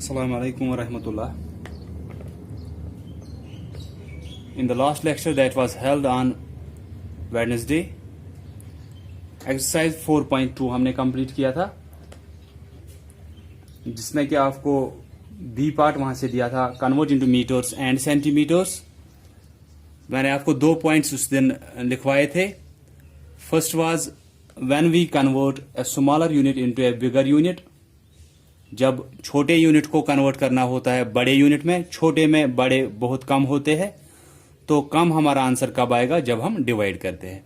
Assalamu alaikum wa rahmatullah. In the last lecture that was held on Wednesday, exercise 4.2 हमने complete किया था, जिसमें कि आपको बी पार्ट वहां से दिया था, convert into metres and centimetres. मैंने आपको 2 पॉइंट्स उस दिन लिखवाए थे। First was when we convert a smaller unit into a bigger unit. जब छोटे यूनिट को कन्वर्ट करना होता है बड़े यूनिट में, छोटे में बड़े बहुत कम होते हैं, तो कम हमारा आंसर कब आएगा? जब हम डिवाइड करते हैं।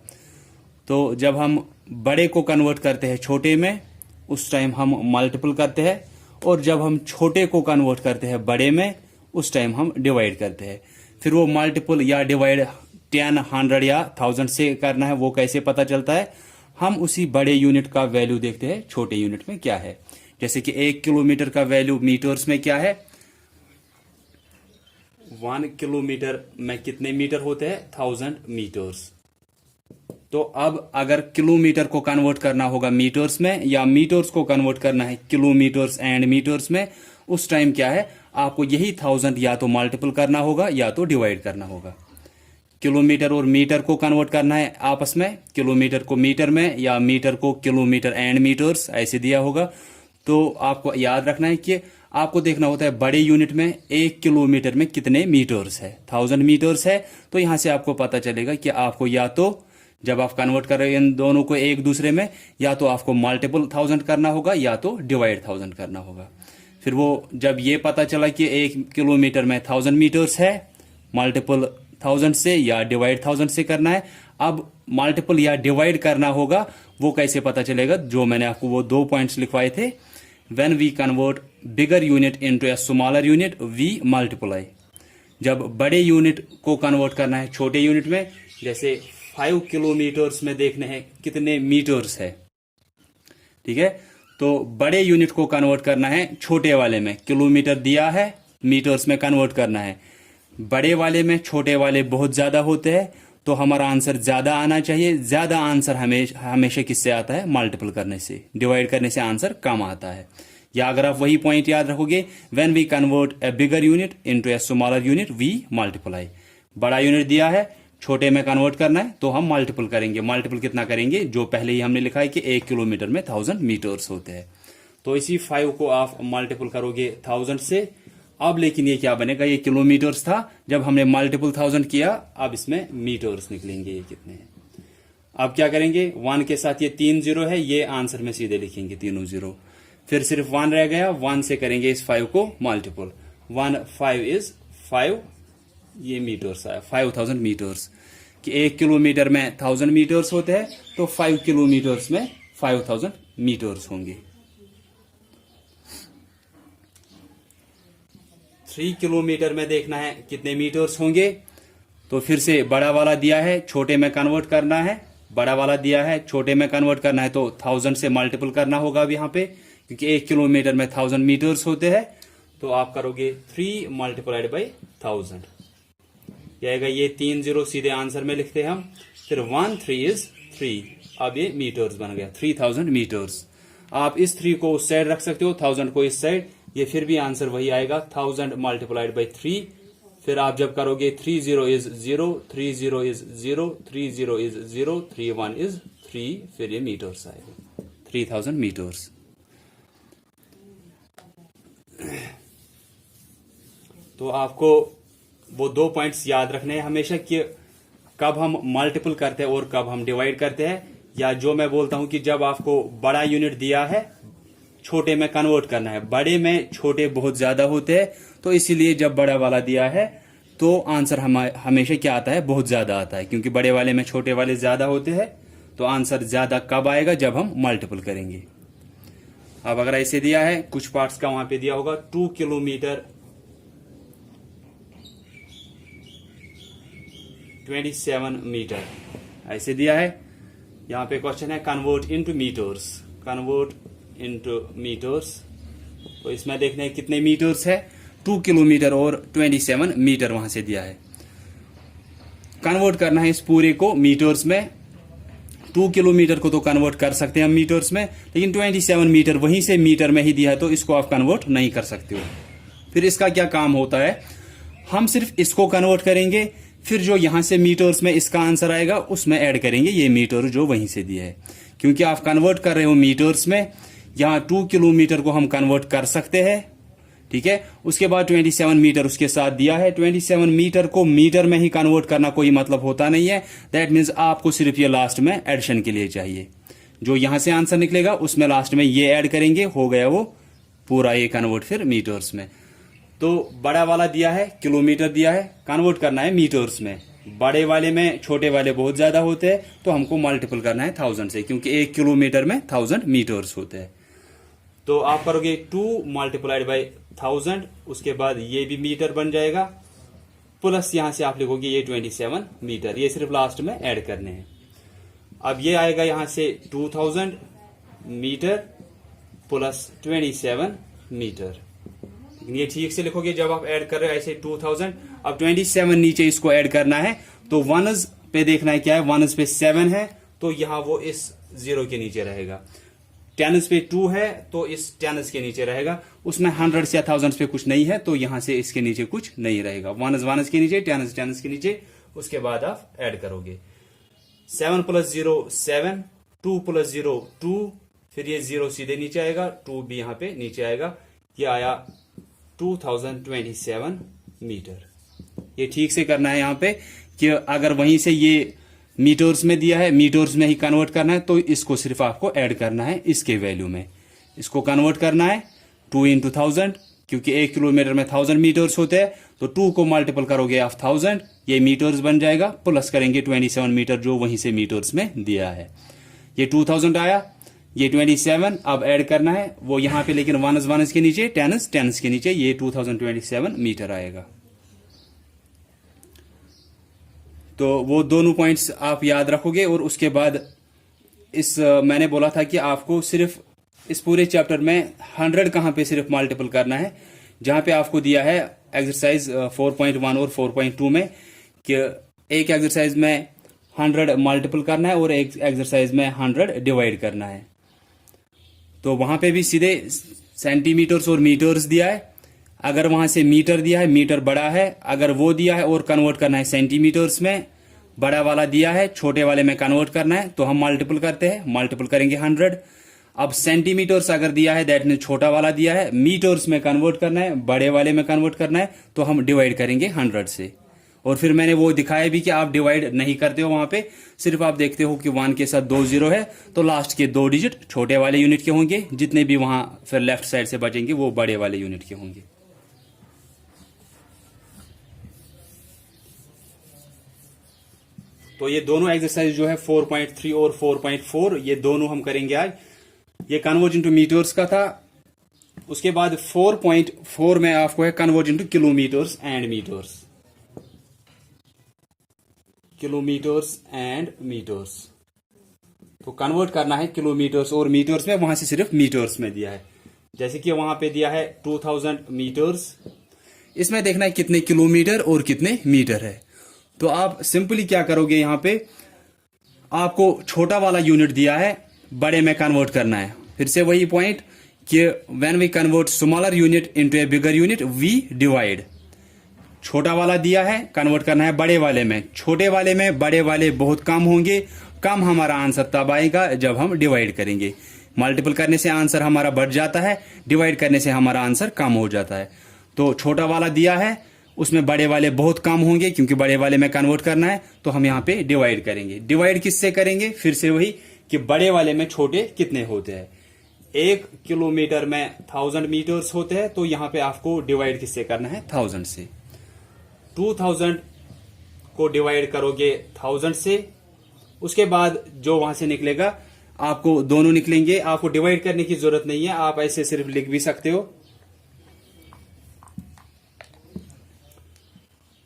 तो जब हम बड़े को कन्वर्ट करते हैं छोटे में, उस टाइम हम मल्टीपल करते हैं, और जब हम छोटे को कन्वर्ट करते हैं बड़े में, उस टाइम हम डिवाइड करते हैं। फिर वो मल्टीपल या डिवाइड 10, 100 या 1000 से करना है, वो कैसे पता चलता है? हम उसी बड़े यूनिट का वैल्यू देखते हैं छोटे यूनिट में क्या है। जैसे कि 1 किलोमीटर का वैल्यू मीटर्स में क्या है? 1 किलोमीटर में कितने मीटर होते हैं? 1000 मीटर्स। तो अब अगर किलोमीटर को कन्वर्ट करना होगा मीटर्स में, या मीटर्स को कन्वर्ट करना है किलोमीटर्स एंड मीटर्स में, उस टाइम क्या है? आपको यही 1000 या तो मल्टीपल करना होगा या तो डिवाइड करना होगा। किलोमीटर और मीटर को कन्वर्ट करना है आपस में, किलोमीटर को मीटर में या मीटर को किलोमीटर एंड मीटर्स, ऐसे दिया होगा। तो आपको याद रखना है कि आपको देखना होता है बड़े यूनिट में 1 किलोमीटर में कितने मीटर्स है। 1000 मीटर्स है, तो यहां से आपको पता चलेगा कि आपको या तो जब आप कन्वर्ट कर रहे हैं इन दोनों को एक दूसरे में, या तो आपको मल्टीपल 1000 करना होगा या तो डिवाइड 1000 करना होगा। फिर वो जब ये पता चला कि 1 किलोमीटर में 1000 मीटर्स है, मल्टीपल 1000 से या डिवाइड 1000 से करना है। अब मल्टीपल या डिवाइड करना होगा, वो कैसे पता चलेगा? जो मैंने आपको वो 2 पॉइंट्स लिखवाए थे। When we convert bigger unit into a smaller unit, we multiply. जब बड़े यूनिट को कन्वर्ट करना है छोटे यूनिट में, जैसे 5 किलोमीटर्स में देखने हैं कितने मीटर्स है, ठीक है? तो बड़े यूनिट को कन्वर्ट करना है छोटे वाले में, किलोमीटर दिया है, मीटर्स में कन्वर्ट करना है। बड़े वाले में छोटे वाले बहुत ज्यादा होते हैं, तो हमारा आंसर ज्यादा आना चाहिए। ज्यादा आंसर हमेशा किससे आता है? मल्टीपल करने से। डिवाइड करने से आंसर कम आता है। या अगर आप वही पॉइंट याद रखोगे, when we convert a bigger unit into a smaller unit we multiply. बड़ा यूनिट दिया है, छोटे में कन्वर्ट करना है, तो हम मल्टीपल करेंगे। मल्टीपल कितना करेंगे? जो पहले ही हमने लिखा है कि 1 किलोमीटर में 1000 मीटर्स होते हैं। तो इसी 5 को आप मल्टीपल करोगे 1000 से। अब लेकिन ये क्या बनेगा? ये किलोमीटर्स था, जब हमने मल्टीपल 1000 किया, अब इसमें मीटर्स निकलेंगे। ये कितने हैं? अब क्या करेंगे? 1 के साथ ये 3 जीरो है, ये आंसर में सीधे लिखेंगे, तीनों जीरो। फिर सिर्फ 1 रह गया, 1 से करेंगे इस 5 को मल्टीपल। 1 5 इज 5, ये मीटर्स आया, 5000 मीटर्स। कि 1 किलोमीटर में 1000 मीटर्स होते हैं, तो 5 किलोमीटर्स में 5000 मीटर्स होंगे। 3 किलोमीटर में देखना है कितने मीटर्स होंगे, तो फिर से बड़ा वाला दिया है, छोटे में कन्वर्ट करना है। बड़ा वाला दिया है, छोटे में कन्वर्ट करना है, तो 1000 से मल्टीपल करना होगा अब यहाँ पे, क्योंकि 1 किलोमीटर में 1000 मीटर्स होते हैं। तो आप करोगे 3 मल्टीप्लाइड बाई 1000, आएगा ये 3 जीरो सीधे आंसर में लिखते हैं हम। फिर 1 3 इज 3, अब ये मीटर्स बन गया, 3000 मीटर्स। आप इस 3 को उस साइड रख सकते हो, 1000 को इस साइड, ये फिर भी आंसर वही आएगा, 1000 मल्टीप्लाइड बाई 3। फिर आप जब करोगे 3 0 इज 0, 3 0 इज 0, 3 0 इज 0, 3 1 इज 3, फिर ये मीटर्स आएगा, 3000 मीटर्स। तो आपको वो 2 पॉइंट्स याद रखने हैं हमेशा, कि कब हम मल्टीपल करते हैं और कब हम डिवाइड करते हैं। या जो मैं बोलता हूं कि जब आपको बड़ा यूनिट दिया है, छोटे में कन्वर्ट करना है। बड़े में छोटे बहुत ज्यादा होते हैं, तो इसीलिए जब बड़ा वाला दिया है, तो आंसर हमेशा क्या आता है? बहुत ज्यादा आता है, क्योंकि बड़े वाले में छोटे वाले ज्यादा होते हैं। तो आंसर ज्यादा कब आएगा? जब हम मल्टीपल करेंगे। अब अगर ऐसे दिया है, कुछ पार्ट्स का वहां पे दिया होगा 2 किलोमीटर 27 मीटर, ऐसे दिया है। यहां पे क्वेश्चन है convert into metres, convert into metres. तो इसमें देखने हैं कितने मीटर्स है, 2 किलोमीटर और 27 मीटर वहां से दिया है। कन्वर्ट करना है इस पूरे को मीटर्स में। 2 किलोमीटर को तो कन्वर्ट कर सकते हैं हम मीटर्स में, लेकिन 27 मीटर वहीं से मीटर में ही दिया है, तो इसको आप कन्वर्ट नहीं कर सकते हो। फिर इसका क्या काम होता है, हम सिर्फ इसको कन्वर्ट करेंगे, फिर जो यहां से मीटर्स में इसका आंसर आएगा उसमें ऐड करेंगे ये मीटर जो वहीं से दिया है। क्योंकि आप कन्वर्ट कर रहे हो मीटर्स में, यहां 2 किलोमीटर को हम कन्वर्ट कर सकते हैं, ठीक है। उसके बाद 27 मीटर उसके साथ दिया है। 27 मीटर को मीटर में ही कन्वर्ट करना कोई मतलब होता नहीं है। दैट मीन्स आपको सिर्फ ये लास्ट में एडिशन के लिए चाहिए, जो यहां से आंसर निकलेगा उसमें लास्ट में ये ऐड करेंगे, हो गया वो पूरा ये कन्वर्ट फिर मीटर्स में। तो बड़ा वाला दिया है, किलोमीटर दिया है, कन्वर्ट करना है मीटर्स में। बड़े वाले में छोटे वाले बहुत ज्यादा होते हैं, तो हमको मल्टीपल करना है 1000 से, क्योंकि 1 किलोमीटर में 1000 मीटर्स होते हैं। तो आप करोगे 2 मल्टीप्लाइड बाई 1000, उसके बाद ये भी मीटर बन जाएगा, प्लस यहां से आप लिखोगे ये 27 मीटर, ये सिर्फ लास्ट में ऐड करने हैं। अब ये आएगा यहां से 2000 मीटर प्लस 27 मीटर, ये ठीक से लिखोगे जब आप ऐड कर रहे हो ऐसे 2000। अब 27 नीचे इसको ऐड करना है, तो वनज पे देखना है क्या है, वनज पे 7 है तो यहां वो इस 0 के नीचे रहेगा। टेंस पे 2 है तो इस टेंस के नीचे रहेगा, उसमें 100 या 1000 पे कुछ नहीं है, तो यहां से इसके नीचे कुछ नहीं रहेगा। वनज के नीचे, टेंस के नीचे, उसके बाद आप ऐड करोगे। 7 + 0 7, 2 + 0 2, फिर ये 0 सीधे नीचे आएगा, 2 भी यहां पे नीचे आएगा, ये आया 2027 मीटर। ये ठीक से करना है यहाँ पे कि अगर वहीं से ये मीटर्स में दिया है, मीटर्स में ही कन्वर्ट करना है, तो इसको सिर्फ आपको ऐड करना है इसके वैल्यू में, इसको कन्वर्ट करना है 2 × 1000, क्योंकि 1 किलोमीटर में 1000 मीटर्स होते हैं, तो 2 को मल्टीपल करोगे आप 1000, ये मीटर्स बन जाएगा, प्लस करेंगे 27 मीटर जो वहीं से मीटर्स में दिया है। ये 2000 आया, ये 27 अब ऐड करना है वो यहां पे, लेकिन वनज के नीचे, टेंस के नीचे, ये 2027 मीटर आएगा। तो वो दोनों पॉइंट्स आप याद रखोगे। और उसके बाद इस मैंने बोला था कि आपको सिर्फ इस पूरे चैप्टर में 100 कहां पे सिर्फ मल्टीपल करना है, जहां पे आपको दिया है एक्सरसाइज 4.1 और 4.2 में कि एक एक्सरसाइज में 100 मल्टीपल करना है और एक एक्सरसाइज में 100 डिवाइड करना है। तो वहां पे भी सीधे सेंटीमीटर्स और मीटर्स दिया है। अगर वहां से मीटर दिया है, मीटर बड़ा है, अगर वो दिया है और कन्वर्ट करना है सेंटीमीटर्स में, बड़ा वाला दिया है, छोटे वाले में कन्वर्ट करना है, तो हम मल्टीपल करते हैं, मल्टीपल करेंगे 100। अब सेंटीमीटर्स अगर दिया है, दैट मीन छोटा वाला दिया है, मीटर्स में कन्वर्ट करना है, बड़े वाले में कन्वर्ट करना है, तो हम डिवाइड करेंगे 100 से। और फिर मैंने वो दिखाया भी कि आप डिवाइड नहीं करते हो वहां पे, सिर्फ आप देखते हो कि 1 के साथ 2 0 है, तो लास्ट के 2 डिजिट छोटे वाले यूनिट के होंगे, जितने भी वहां फिर लेफ्ट साइड से बचेंगे वो बड़े वाले यूनिट के होंगे। तो ये दोनों एक्सरसाइज जो है 4.3 और 4.4, ये दोनों हम करेंगे आज। ये कन्वर्ट इनटू मीटर्स का था। उसके बाद 4.4 में आपको है convert into kilometres and metres, kilometres and metres. तो कन्वर्ट करना है किलोमीटर्स और मीटर्स में, वहां से सिर्फ मीटर्स में दिया है। जैसे कि वहां पे दिया है 2000 मीटर्स, इसमें देखना है कितने किलोमीटर और कितने मीटर है। तो आप सिंपली क्या करोगे, यहां पे आपको छोटा वाला यूनिट दिया है, बड़े में कन्वर्ट करना है। फिर से वही पॉइंट कि when we convert smaller unit into a bigger unit we divide. छोटा वाला दिया है, कन्वर्ट करना है बड़े वाले में, छोटे वाले में बड़े वाले बहुत कम होंगे, कम हमारा आंसर तब आएगा जब हम डिवाइड करेंगे। मल्टीपल करने से आंसर हमारा बढ़ जाता है, डिवाइड करने से हमारा आंसर कम हो जाता है। तो छोटा वाला दिया है, उसमें बड़े वाले बहुत कम होंगे, क्योंकि बड़े वाले में कन्वर्ट करना है, तो हम यहाँ पे डिवाइड करेंगे। डिवाइड किससे करेंगे, फिर से वही कि बड़े वाले में छोटे कितने होते हैं। 1 किलोमीटर में 1000 मीटर्स होते हैं, तो यहाँ पे आपको डिवाइड किससे करना है, 1000 से। 2000 को डिवाइड करोगे 1000 से, उसके बाद जो वहां से निकलेगा, आपको दोनों निकलेंगे, आपको डिवाइड करने की जरूरत नहीं है, आप ऐसे सिर्फ लिख भी सकते हो,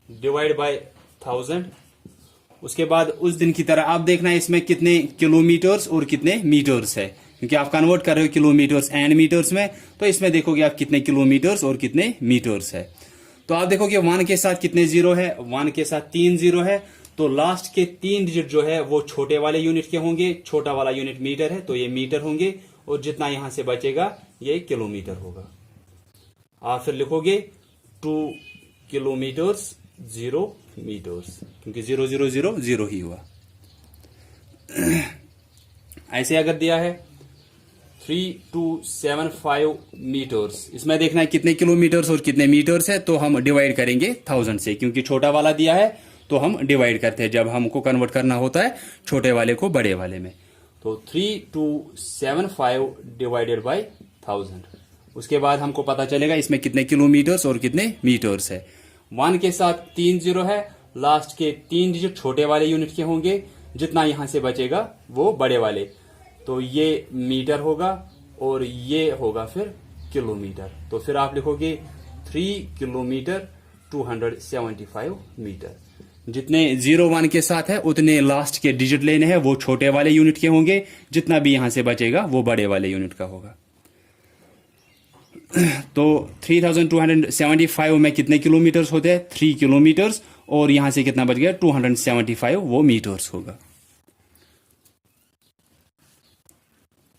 डिवाइड बाय 1000। उसके बाद उस दिन की तरह आप देखना है इसमें कितने किलोमीटर्स और कितने मीटर्स है, क्योंकि आप कन्वर्ट कर रहे हो किलोमीटर्स एंड मीटर्स में, तो इसमें देखोगे आप कितने किलोमीटर्स और कितने मीटर्स है। तो आप देखोगे 1 के साथ कितने 0 है, 1 के साथ 3 0 है, तो लास्ट के 3 डिजिट जो है वो छोटे वाले यूनिट के होंगे। छोटा वाला यूनिट मीटर है, तो ये मीटर होंगे, और जितना यहां से बचेगा ये किलोमीटर होगा। आप फिर लिखोगे 2 किलोमीटर्स 0 मीटर्स, क्योंकि 0 0 0 0 ही हुआ। ऐसे अगर दिया है 3275 मीटर्स, इसमें देखना है कितने किलोमीटर्स और कितने मीटर्स है, तो हम डिवाइड करेंगे 1000 से, क्योंकि छोटा वाला दिया है तो हम डिवाइड करते हैं जब हमको कन्वर्ट करना होता है छोटे वाले को बड़े वाले में। तो 3275 डिवाइडेड बाय 1000, उसके बाद हमको पता चलेगा इसमें कितने किलोमीटर्स और कितने मीटर्स है। 1 के साथ 3 0 है, लास्ट के 3 डिजिट छोटे वाले यूनिट के होंगे, जितना यहां से बचेगा वो बड़े वाले, तो ये मीटर होगा और ये होगा फिर किलोमीटर। तो फिर आप लिखोगे 3 किलोमीटर 275 मीटर। जितने 0 1 के साथ है उतने लास्ट के डिजिट लेने हैं, वो छोटे वाले यूनिट के होंगे, जितना भी यहां से बचेगा वो बड़े वाले यूनिट का होगा। तो 3275 में कितने किलोमीटर्स होते हैं? 3 किलोमीटर्स, और यहां से कितना बच गया? 275, वो मीटर्स होगा।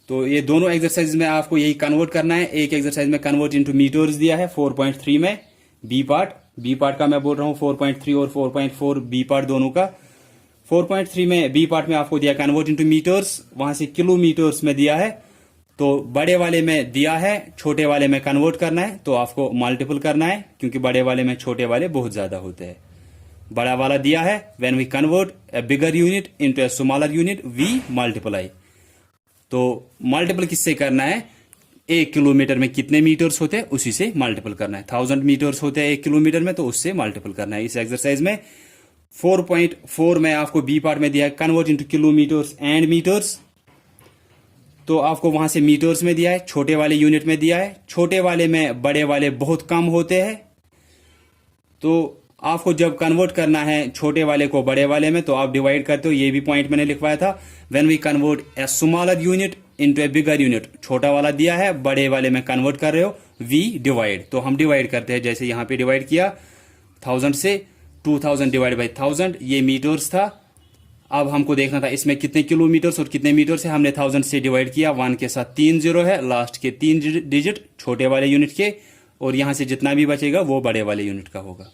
तो ये दोनों एक्सरसाइज में आपको यही कन्वर्ट करना है। एक एक्सरसाइज में कन्वर्ट इनटू मीटर्स दिया है 4.3 में, बी पार्ट का मैं बोल रहा हूं 4.3 और 4.4 बी पार्ट दोनों का। 4.3 में बी पार्ट में आपको दिया कन्वर्ट इनटू मीटर्स, वहां से किलोमीटर्स में दिया है, तो बड़े वाले में दिया है छोटे वाले में कन्वर्ट करना है, तो आपको मल्टीपल करना है, क्योंकि बड़े वाले में छोटे वाले बहुत ज्यादा होते हैं। बड़ा वाला दिया है when we convert a bigger unit into a smaller unit we multiply. तो मल्टीपल किससे करना है? 1 किलोमीटर में कितने मीटर्स होते हैं उसी से मल्टीपल करना है। 1000 मीटर्स होते हैं 1 किलोमीटर में, तो उससे मल्टीपल करना है। इस एक्सरसाइज में 4.4 में आपको बी पार्ट में दिया है convert into kilometres and metres, तो आपको वहां से मीटर्स में दिया है, छोटे वाले यूनिट में दिया है। छोटे वाले में बड़े वाले बहुत कम होते हैं, तो आपको जब कन्वर्ट करना है छोटे वाले को बड़े वाले में, तो आप डिवाइड करते हो। ये भी पॉइंट मैंने लिखवाया था, when we convert a smaller unit into a bigger unit. छोटा वाला दिया है, बड़े वाले में कन्वर्ट कर रहे हो, वी डिवाइड, तो हम डिवाइड करते हैं। जैसे यहां पे डिवाइड किया 1000 से, 2000 डिवाइड बाई 1000, ये मीटर्स था। अब हमको देखना था इसमें कितने किलोमीटर्स और कितने मीटर्स है। हमने 1000 से डिवाइड किया, 1 के साथ 3 0 है, लास्ट के 3 डिजिट छोटे वाले यूनिट के, और यहां से जितना भी बचेगा वो बड़े वाले यूनिट का होगा।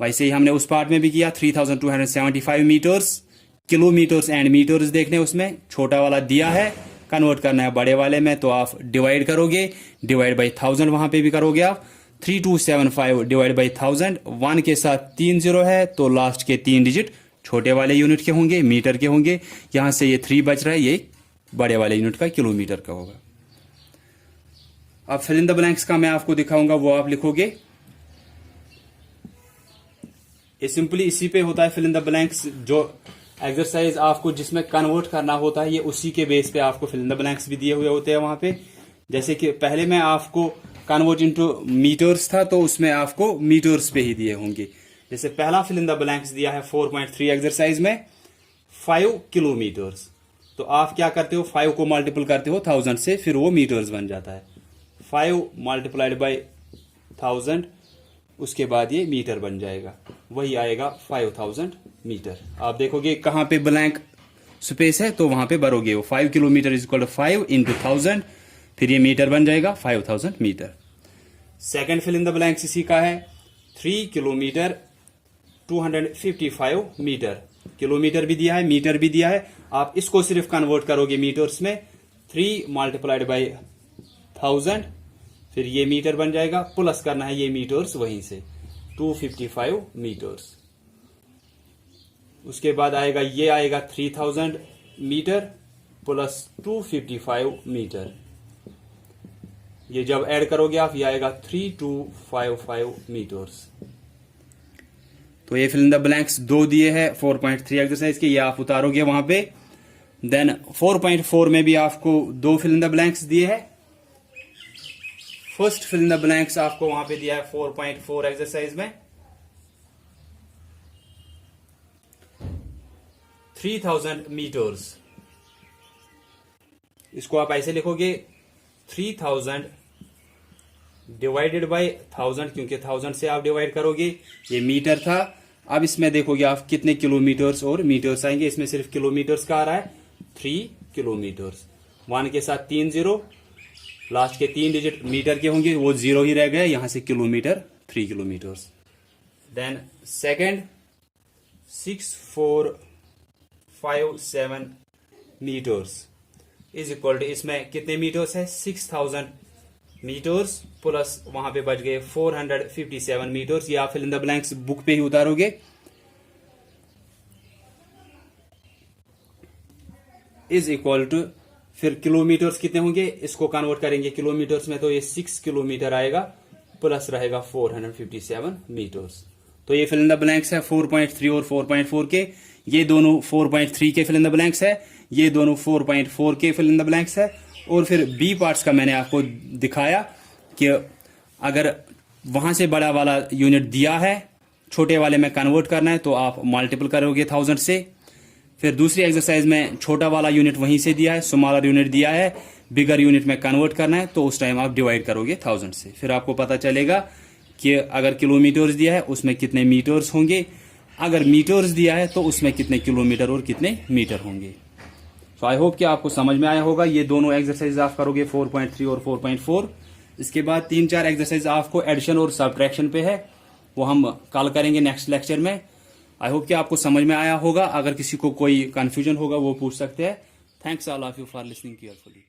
वैसे ही हमने उस पार्ट में भी किया 3275 मीटर्स, किलोमीटर्स एंड मीटर्स देखने, उसमें छोटा वाला दिया है, कन्वर्ट करना है बड़े वाले में, तो आप डिवाइड करोगे, डिवाइड बाई 1000 वहां पे भी करोगे आप। 3275 डिवाइड बाई 1000, 1 के साथ 3 0 है, तो लास्ट के 3 डिजिट छोटे वाले यूनिट के होंगे, मीटर के होंगे। यहां से ये 3 बच रहा है, ये बड़े वाले यूनिट का किलोमीटर का होगा। अब फिल इन द ब्लैंक्स का मैं आपको दिखाऊंगा, वो आप लिखोगे। ये सिंपली इसी पे होता है फिल इन द ब्लैंक्स। जो एक्सरसाइज आपको जिसमें कन्वर्ट करना होता है, ये उसी के बेस पे आपको फिल इन द ब्लैंक्स भी दिए हुए होते हैं वहां पे। जैसे कि पहले में आपको कन्वर्ट इनटू मीटर्स था, तो उसमें आपको मीटर्स पे ही दिए होंगे। जैसे पहला फिल इन द ब्लैंक्स दिया है 4.3 एक्सरसाइज में 5 किलोमीटर्स, तो आप क्या करते हो, 5 को मल्टीपल करते हो 1000 से, फिर वो मीटर्स बन जाता है। 5 मल्टीप्लाइड बाई 1000, उसके बाद ये मीटर बन जाएगा, वही आएगा 5000 मीटर। आप देखोगे कहां पे ब्लैंक स्पेस है, तो वहां पे भरोगे वो 5 kilometre is equal to 5 into 1000, फिर ये मीटर बन जाएगा 5000 metre. Second fill in the blanks इसी का है 3 किलोमीटर 255 मीटर। किलोमीटर भी दिया है, मीटर भी दिया है, आप इसको सिर्फ कन्वर्ट करोगे मीटर्स में। 3 मल्टीप्लाइड बाई 1000, फिर ये मीटर बन जाएगा, प्लस करना है ये मीटर्स वहीं से 255 मीटर्स। उसके बाद आएगा, ये आएगा 3000 मीटर प्लस 255 मीटर। ये जब ऐड करोगे आप, ये आएगा 3255 मीटर्स। तो ये फिल इन द ब्लैंक्स 2 दिए हैं 4.3 एक्सरसाइज के, ये आप उतारोगे वहां पे। देन 4.4 में भी आपको 2 फिल इन द ब्लैंक्स दिए हैं। First fill in the blanks आपको वहां पे दिया है 4.4 एक्सरसाइज में 3000 मीटर्स। इसको आप ऐसे लिखोगे 3000 डिवाइडेड बाय 1000, क्योंकि 1000 से आप डिवाइड करोगे, ये मीटर था। अब इसमें देखोगे आप कितने किलोमीटर्स और मीटर्स आएंगे। इसमें सिर्फ किलोमीटर्स का आ रहा है 3 किलोमीटर्स। 1 के साथ 3 0, लास्ट के 3 डिजिट मीटर के होंगे, वो 0 ही रह गए, यहां से kilometre 3 kilometres. Then second 6457 metres is equal to, इसमें कितने मीटर्स है 6000 मीटर्स प्लस वहां पे बच गए 457 मीटर्स। ये आप fill in the blanks book पे ही उतारोगे। इज इक्वल टू, फिर किलोमीटर्स कितने होंगे, इसको कन्वर्ट करेंगे किलोमीटर्स में, तो ये 6 किलोमीटर आएगा प्लस रहेगा 457 मीटर्स। तो ये फिल इन द ब्लैंक्स है 4.3 और 4.4 के, ये दोनों 4.3 के फिल इन द ब्लैंक्स है, ये दोनों 4.4 के फिल इन द ब्लैंक्स है। और फिर बी पार्ट्स का मैंने आपको दिखाया कि अगर वहां से बड़ा वाला यूनिट दिया है, छोटे वाले में कन्वर्ट करना है, तो आप मल्टीपल करोगे 1000 से। फिर दूसरी एक्सरसाइज में छोटा वाला यूनिट वहीं से दिया है, स्मॉलर यूनिट दिया है, बिगर यूनिट में कन्वर्ट करना है, तो उस टाइम आप डिवाइड करोगे 1000 से। फिर आपको पता चलेगा कि अगर किलोमीटर्स दिया है उसमें कितने मीटर्स होंगे, अगर मीटर्स दिया है तो उसमें कितने किलोमीटर और कितने मीटर होंगे। सो आई होप कि आपको समझ में आया होगा। ये दोनों एक्सरसाइज आप करोगे 4.3 और 4.4। इसके बाद 3-4 एक्सरसाइज आपको एडिशन और सब्ट्रैक्शन पे है, वो हम कल करेंगे नेक्स्ट लेक्चर में। आई होप कि आपको समझ में आया होगा। अगर किसी को कोई कंफ्यूजन होगा वो पूछ सकते हैं। Thanks all of you for listening carefully.